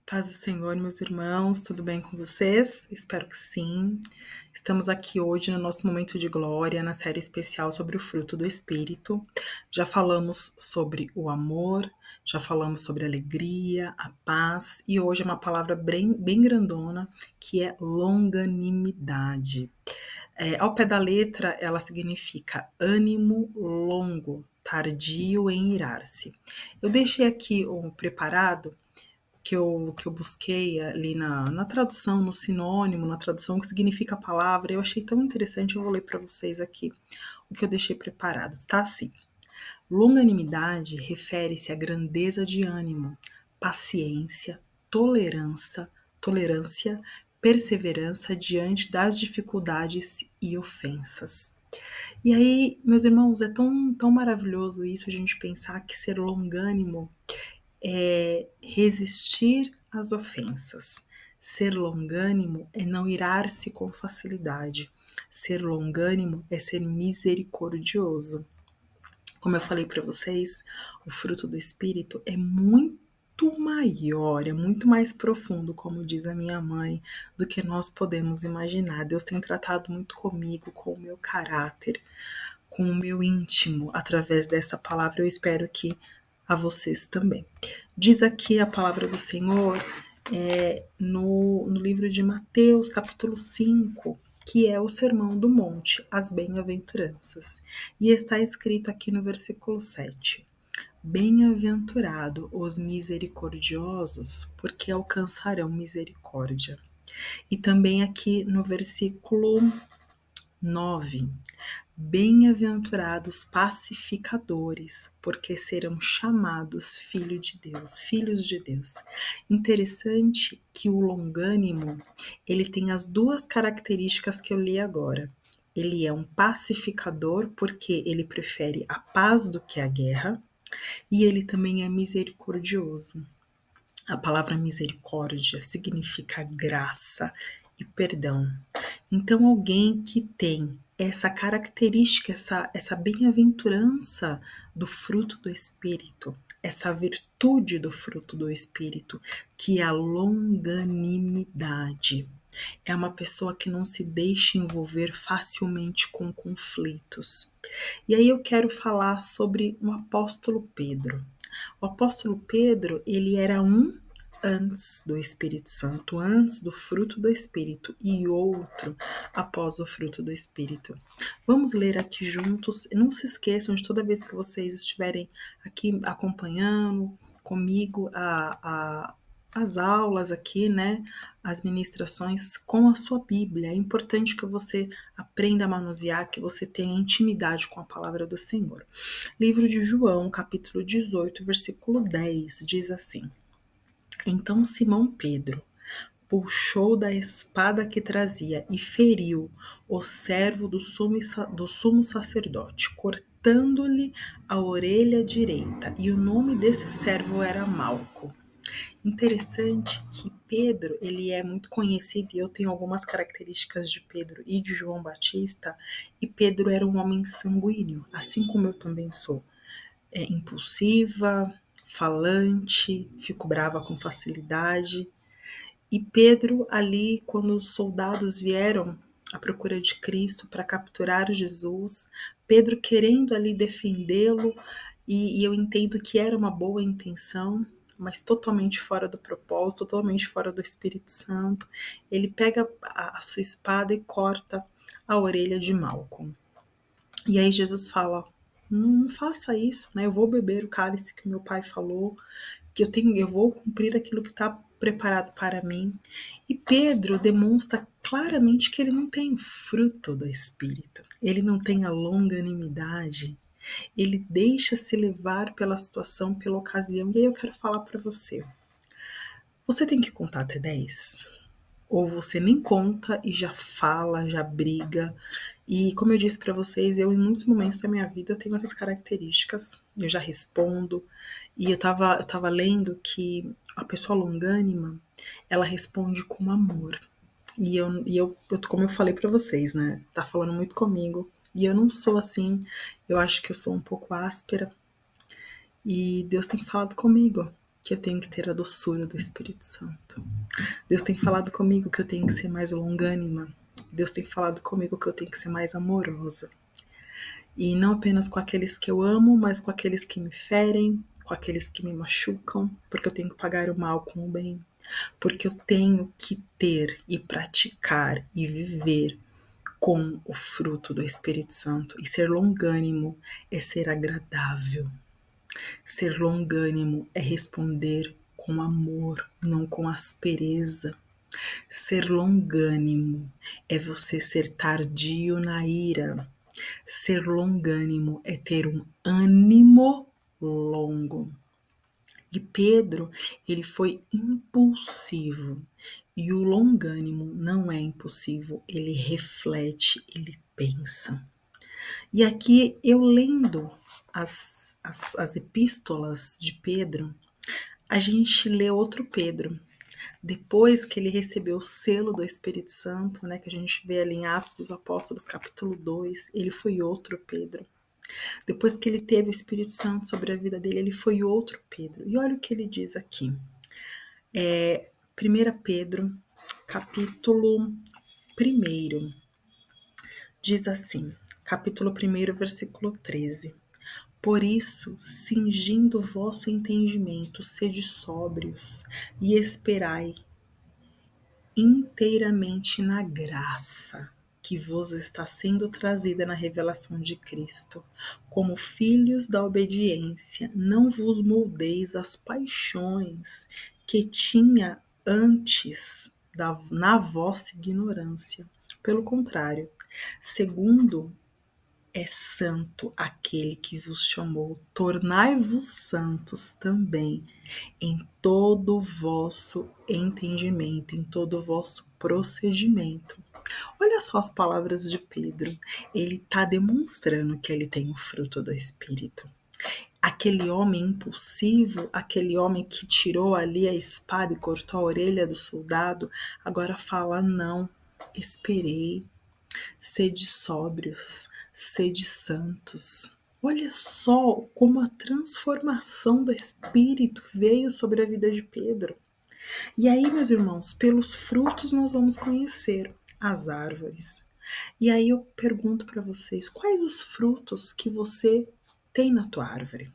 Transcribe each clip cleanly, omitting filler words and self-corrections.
Paz do Senhor, meus irmãos, tudo bem com vocês? Espero que sim. Estamos aqui hoje no nosso momento de glória, na série especial sobre o fruto do Espírito. Já falamos sobre o amor, já falamos sobre a alegria, a paz, e hoje é uma palavra bem grandona, que é longanimidade. Ao pé da letra, ela significa ânimo longo, tardio em irar-se. Eu deixei aqui um preparado que eu busquei ali na tradução, no sinônimo, na tradução que significa a palavra, eu achei tão interessante, eu vou ler para vocês aqui o que eu deixei preparado. Está assim: longanimidade refere-se à grandeza de ânimo, paciência, tolerância, perseverança diante das dificuldades e ofensas. E aí, meus irmãos, é tão maravilhoso isso, a gente pensar que ser longânimo é resistir às ofensas. Ser longânimo é não irar-se com facilidade. Ser longânimo é ser misericordioso. Como eu falei para vocês, o fruto do Espírito é muito maior, é muito mais profundo, como diz a minha mãe, do que nós podemos imaginar. Deus tem tratado muito comigo, com o meu caráter, com o meu íntimo, através dessa palavra. Eu espero que a vocês também. Diz aqui a palavra do Senhor no livro de Mateus, capítulo 5, que é o Sermão do Monte, as bem-aventuranças. E está escrito aqui no versículo 7. Bem-aventurado os misericordiosos, porque alcançarão misericórdia. E também aqui no versículo 9. Bem-aventurados pacificadores, porque serão chamados filhos de Deus. Interessante que o longânimo, ele tem as duas características que eu li agora. Ele é um pacificador, porque ele prefere a paz do que a guerra, e ele também é misericordioso. A palavra misericórdia significa graça e perdão. Então, alguém que tem essa característica, essa bem-aventurança do fruto do Espírito, essa virtude do fruto do Espírito, que é a longanimidade. É uma pessoa que não se deixa envolver facilmente com conflitos. E aí eu quero falar sobre o apóstolo Pedro. O apóstolo Pedro, ele era antes do Espírito Santo, antes do fruto do Espírito, e outro após o fruto do Espírito. Vamos ler aqui juntos. Não se esqueçam de toda vez que vocês estiverem aqui acompanhando comigo as aulas aqui, né? As ministrações com a sua Bíblia. É importante que você aprenda a manusear, que você tenha intimidade com a palavra do Senhor. Livro de João, capítulo 18, versículo 10, diz assim: Então Simão Pedro puxou da espada que trazia e feriu o servo do sumo sacerdote, cortando-lhe a orelha direita, e o nome desse servo era Malco. Interessante que Pedro, ele é muito conhecido, e eu tenho algumas características de Pedro e de João Batista, e Pedro era um homem sanguíneo, assim como eu também sou. Impulsiva, falante, fico brava com facilidade. E Pedro, ali, quando os soldados vieram à procura de Cristo para capturar Jesus, Pedro querendo ali defendê-lo, e eu entendo que era uma boa intenção, mas totalmente fora do propósito, totalmente fora do Espírito Santo, ele pega a sua espada e corta a orelha de Malco. E aí Jesus fala: não faça isso, né? Eu vou beber o cálice que meu pai falou, que eu vou cumprir aquilo que está preparado para mim. E Pedro demonstra claramente que ele não tem o fruto do Espírito, ele não tem a longanimidade, ele deixa se levar pela situação, pela ocasião. E aí eu quero falar para você: você tem que contar até 10? Ou você nem conta e já fala, já briga? E como eu disse para vocês, eu em muitos momentos da minha vida eu tenho essas características, eu já respondo. E eu tava lendo que a pessoa longânima, ela responde com amor. Como eu falei para vocês, né? Tá falando muito comigo. E eu não sou assim, eu acho que eu sou um pouco áspera. E Deus tem falado comigo. que eu tenho que ter a doçura do Espírito Santo. Deus tem falado comigo que eu tenho que ser mais longânima. Deus tem falado comigo que eu tenho que ser mais amorosa. E não apenas com aqueles que eu amo, mas com aqueles que me ferem, com aqueles que me machucam, porque eu tenho que pagar o mal com o bem. Porque eu tenho que ter e praticar e viver com o fruto do Espírito Santo. E ser longânimo é ser agradável. Ser longânimo é responder com amor, não com aspereza. Ser longânimo é você ser tardio na ira. Ser longânimo é ter um ânimo longo. E Pedro, ele foi impulsivo. E o longânimo não é impulsivo, ele reflete, ele pensa. E aqui eu lendo as epístolas de Pedro, a gente lê outro Pedro. Depois que ele recebeu o selo do Espírito Santo, né, que a gente vê ali em Atos dos Apóstolos, capítulo 2, ele foi outro Pedro. Depois que ele teve o Espírito Santo sobre a vida dele, ele foi outro Pedro. E olha o que ele diz aqui. 1 Pedro, capítulo 1, diz assim, capítulo 1, versículo 13. Por isso, cingindo o vosso entendimento, sede sóbrios e esperai inteiramente na graça que vos está sendo trazida na revelação de Cristo. Como filhos da obediência, não vos moldeis às paixões que tinha antes na vossa ignorância. Pelo contrário, segundo é santo aquele que vos chamou, tornai-vos santos também em todo o vosso entendimento, em todo o vosso procedimento. Olha só as palavras de Pedro. Ele está demonstrando que ele tem o fruto do Espírito. Aquele homem impulsivo, aquele homem que tirou ali a espada e cortou a orelha do soldado, agora fala: não, esperei. Sede sóbrios, sede santos. Olha só como a transformação do Espírito veio sobre a vida de Pedro. E aí, meus irmãos, pelos frutos nós vamos conhecer as árvores. E aí eu pergunto para vocês, quais os frutos que você tem na tua árvore?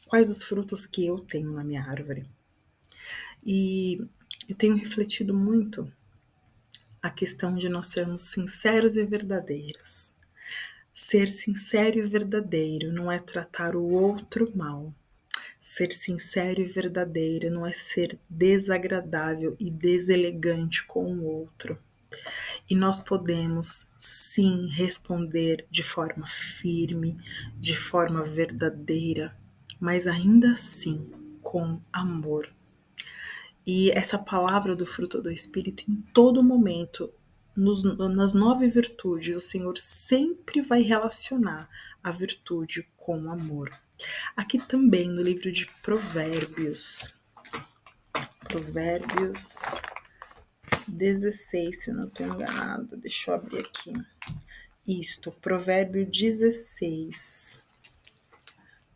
Quais os frutos que eu tenho na minha árvore? E eu tenho refletido muito a questão de nós sermos sinceros e verdadeiros. Ser sincero e verdadeiro não é tratar o outro mal. Ser sincero e verdadeiro não é ser desagradável e deselegante com o outro. E nós podemos, sim, responder de forma firme, de forma verdadeira, mas ainda assim com amor. E essa palavra do fruto do Espírito, em todo momento, nas 9 virtudes, o Senhor sempre vai relacionar a virtude com o amor. Aqui também no livro de Provérbios 16, se não estou enganada, deixa eu abrir aqui. Isto, Provérbio 16,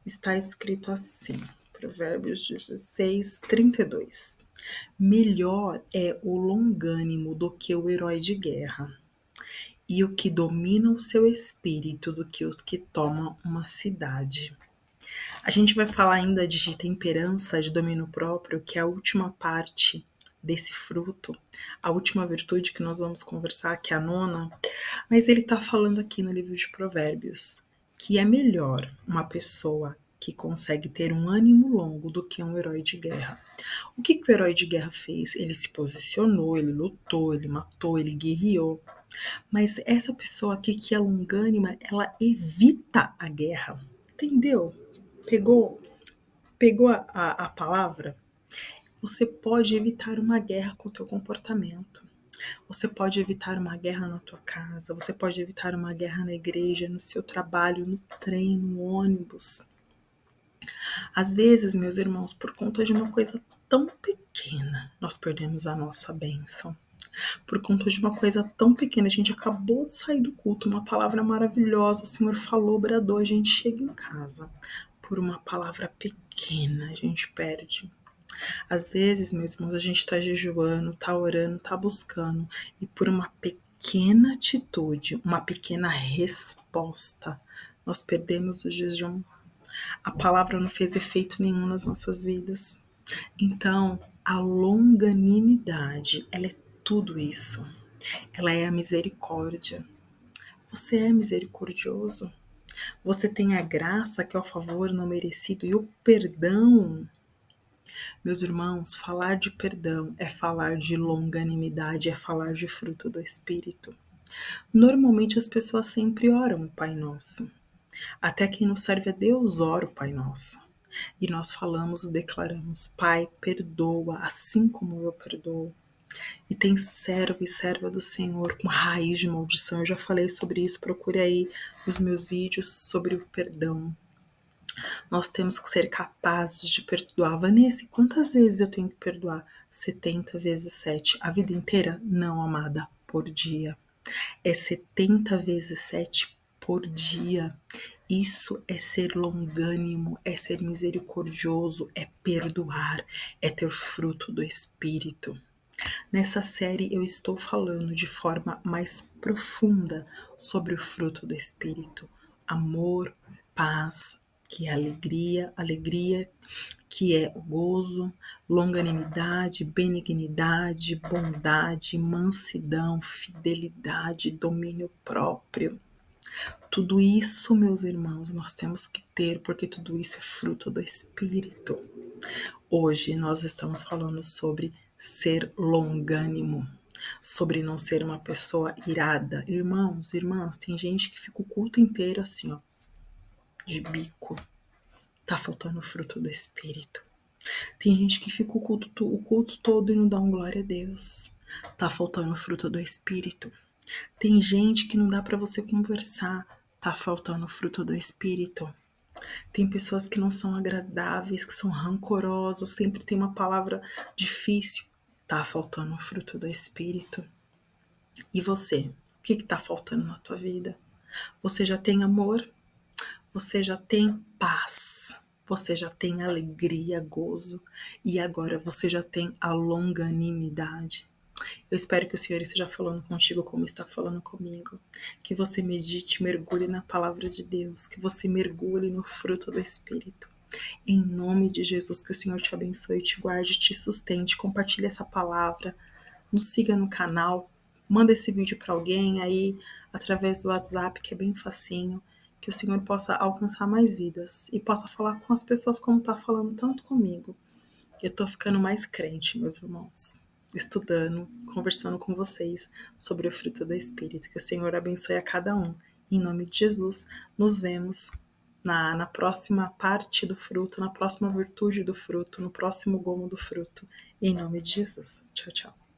está escrito assim, Provérbios 16, 32. Melhor é o longânimo do que o herói de guerra, e o que domina o seu espírito do que o que toma uma cidade. A gente vai falar ainda de temperança, de domínio próprio, que é a última parte desse fruto, a última virtude que nós vamos conversar, que é a 9ª, mas ele está falando aqui no livro de Provérbios que é melhor uma pessoa que consegue ter um ânimo longo do que um herói de guerra. O que o herói de guerra fez? Ele se posicionou, ele lutou, ele matou, ele guerreou. Mas essa pessoa aqui que é longânima, ela evita a guerra. Entendeu? Pegou a palavra? Você pode evitar uma guerra com o teu comportamento. Você pode evitar uma guerra na tua casa. Você pode evitar uma guerra na igreja, no seu trabalho, no trem, no ônibus. Às vezes, meus irmãos, por conta de uma coisa tão pequena, nós perdemos a nossa bênção. Por conta de uma coisa tão pequena, a gente acabou de sair do culto, uma palavra maravilhosa, o Senhor falou, bradou, a gente chega em casa. Por uma palavra pequena, a gente perde. Às vezes, meus irmãos, a gente está jejuando, está orando, está buscando, e por uma pequena atitude, uma pequena resposta, nós perdemos o jejum. A palavra não fez efeito nenhum nas nossas vidas. Então, a longanimidade, ela é tudo isso. Ela é a misericórdia. Você é misericordioso. Você tem a graça, que é o favor não merecido, e o perdão. Meus irmãos, falar de perdão é falar de longanimidade, é falar de fruto do Espírito. Normalmente as pessoas sempre oram o Pai Nosso. Até quem não serve a Deus ora o Pai Nosso. E nós falamos e declaramos: Pai, perdoa, assim como eu perdoo. E tem servo e serva do Senhor com raiz de maldição. Eu já falei sobre isso, procure aí os meus vídeos sobre o perdão. Nós temos que ser capazes de perdoar. Vanessa, quantas vezes eu tenho que perdoar? 70 vezes 7. A vida inteira? Não, amada, por dia. É 70 vezes 7 por dia. Isso é ser longânimo, é ser misericordioso, é perdoar, é ter fruto do Espírito. Nessa série eu estou falando de forma mais profunda sobre o fruto do Espírito. Amor, paz, que é alegria que é o gozo, longanimidade, benignidade, bondade, mansidão, fidelidade, domínio próprio. Tudo isso, meus irmãos, nós temos que ter, porque tudo isso é fruto do Espírito. Hoje nós estamos falando sobre ser longânimo, sobre não ser uma pessoa irada. Irmãos, irmãs, tem gente que fica o culto inteiro assim, ó, de bico. Tá faltando o fruto do Espírito. Tem gente que fica o culto todo e não dá um glória a Deus. Tá faltando o fruto do Espírito. Tem gente que não dá para você conversar. Tá faltando o fruto do Espírito. Tem pessoas que não são agradáveis, que são rancorosas, sempre tem uma palavra difícil. Tá faltando o fruto do Espírito. E você? O que tá faltando na tua vida? Você já tem amor? Você já tem paz? Você já tem alegria, gozo? E agora você já tem a longanimidade? Eu espero que o Senhor esteja falando contigo como está falando comigo. Que você medite, mergulhe na palavra de Deus. Que você mergulhe no fruto do Espírito. Em nome de Jesus, que o Senhor te abençoe, te guarde, te sustente. Compartilhe essa palavra. Nos siga no canal. Manda esse vídeo para alguém aí, através do WhatsApp, que é bem facinho. Que o Senhor possa alcançar mais vidas. E possa falar com as pessoas como está falando tanto comigo. Eu tô ficando mais crente, meus irmãos, estudando, conversando com vocês sobre o fruto do Espírito. Que o Senhor abençoe a cada um. Em nome de Jesus, nos vemos na próxima parte do fruto, na próxima virtude do fruto, no próximo gomo do fruto. Em nome de Jesus. Tchau, tchau.